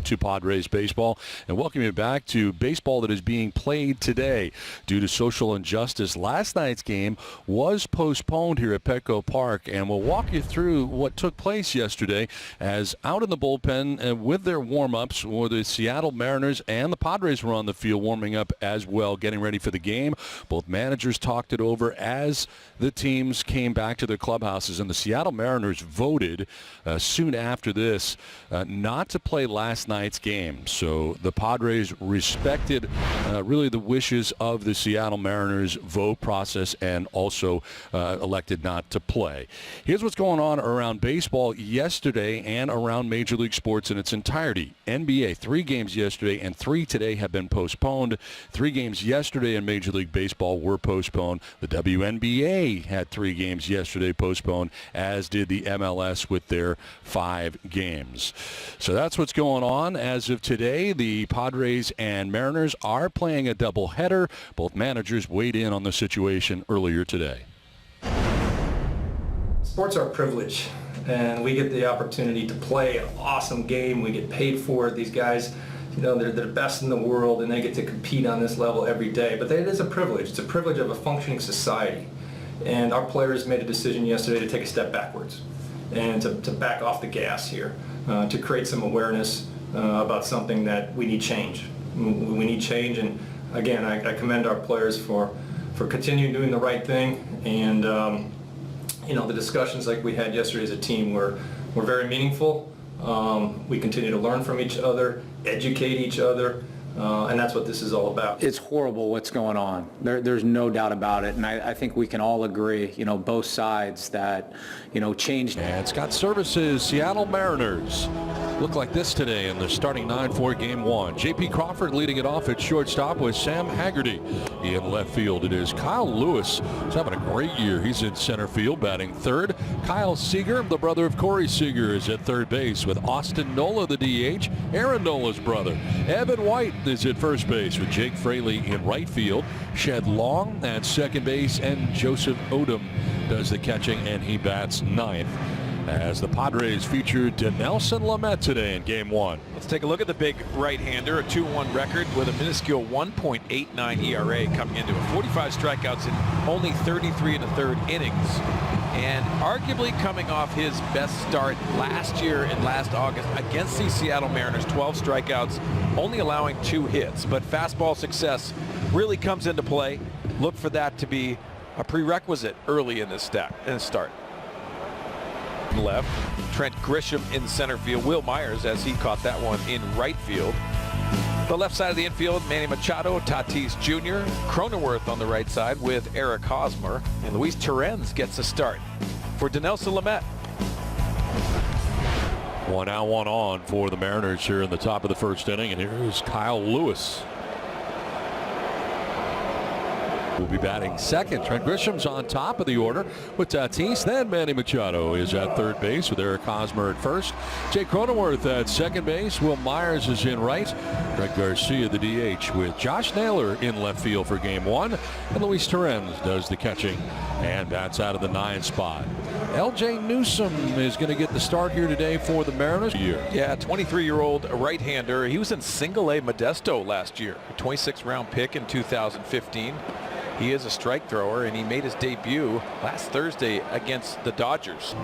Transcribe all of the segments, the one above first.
to Padres baseball and welcome you back to baseball that is being played today. Due to social injustice, last night's game was postponed here at Petco Park, and we'll walk you through what took place yesterday as out in the bullpen with their warm-ups were the Seattle Mariners, and the Padres were on the field warming up as well, getting ready for the game. Both managers talked it over as the teams came back to their clubhouses, and the Seattle Mariners voted soon after this not to play last night's game. So the Padres respected really the wishes of the Seattle Mariners vote process and also elected not to play. Here's what's going on around baseball yesterday and around Major League sports in its entirety. NBA, 3 games yesterday and 3 today have been postponed. 3 games yesterday in Major League Baseball were postponed. The WNBA had 3 games yesterday postponed, as did the MLS with their 5 games. So that's what's going on as of today. The Padres and Mariners are playing a doubleheader. Both managers weighed in on the situation earlier today. Sports are a privilege, and we get the opportunity to play an awesome game. We get paid for it. These guys, you know, they're the best in the world, and they get to compete on this level every day. But it is a privilege. It's a privilege of a functioning society. And our players made a decision yesterday to take a step backwards and to back off the gas here, to create some awareness about something that we need change. We need change, and again, I commend our players for continuing doing the right thing. And you know, the discussions like we had yesterday as a team were very meaningful. We continue to learn from each other, educate each other, and that's what this is all about. It's horrible what's going on. There's no doubt about it, and I think we can all agree, you know, both sides, that, you know, change. And Scott Service's Seattle Mariners look like this today in the starting 9-4 game 1. J.P. Crawford leading it off at shortstop with Sam Haggerty. In left field, it is Kyle Lewis. He's having a great year. He's in center field batting third. Kyle Seager, the brother of Corey Seager, is at third base with Austin Nola, the DH, Aaron Nola's brother. Evan White is at first base with Jake Fraley in right field. Shed Long at second base, and Joseph Odom does the catching, and he bats ninth. As the Padres featured Dinelson Lamet today in game 1. Let's take a look at the big right-hander, a 2-1 record with a minuscule 1.89 ERA coming into it. 45 strikeouts in only 33 1/3 innings. And arguably coming off his best start last year in last August against the Seattle Mariners, 12 strikeouts, only allowing 2 hits. But fastball success really comes into play. Look for that to be a prerequisite early in this start. Left, Trent Grisham in center field, Will Myers as he caught that one in right field. The left side of the infield, Manny Machado, Tatis Jr., Cronenworth on the right side with Eric Hosmer, and Luis Torrens gets a start for Dinelson Lamet. 1 out, 1 on for the Mariners here in the top of the first inning, and here's Kyle Lewis. Will be batting second. Trent Grisham's on top of the order with Tatis. Then Manny Machado is at third base with Eric Hosmer at first. Jake Cronenworth at second base. Will Myers is in right. Greg Garcia, the DH, with Josh Naylor in left field for game 1. And Luis Torrens does the catching and bats out of the 9 spot. L.J. Newsome is going to get the start here today for the Mariners. Yeah, 23-year-old right-hander. He was in Single-A Modesto last year, a 26th round pick in 2015. He is a strike thrower, and he made his debut last Thursday against the Dodgers.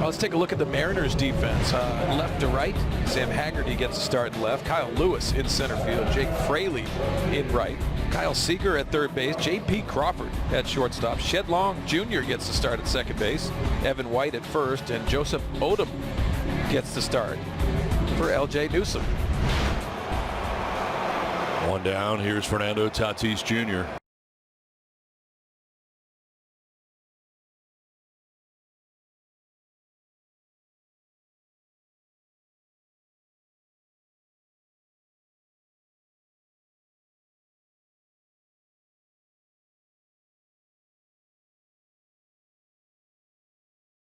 Let's take a look at the Mariners defense. Left to right, Sam Haggerty gets a start in left. Kyle Lewis in center field. Jake Fraley in right. Kyle Seager at third base. J.P. Crawford at shortstop. Shed Long Jr. gets the start at second base. Evan White at first, and Joseph Odom gets the start for L.J. Newsome. 1 down. Here's Fernando Tatis Jr.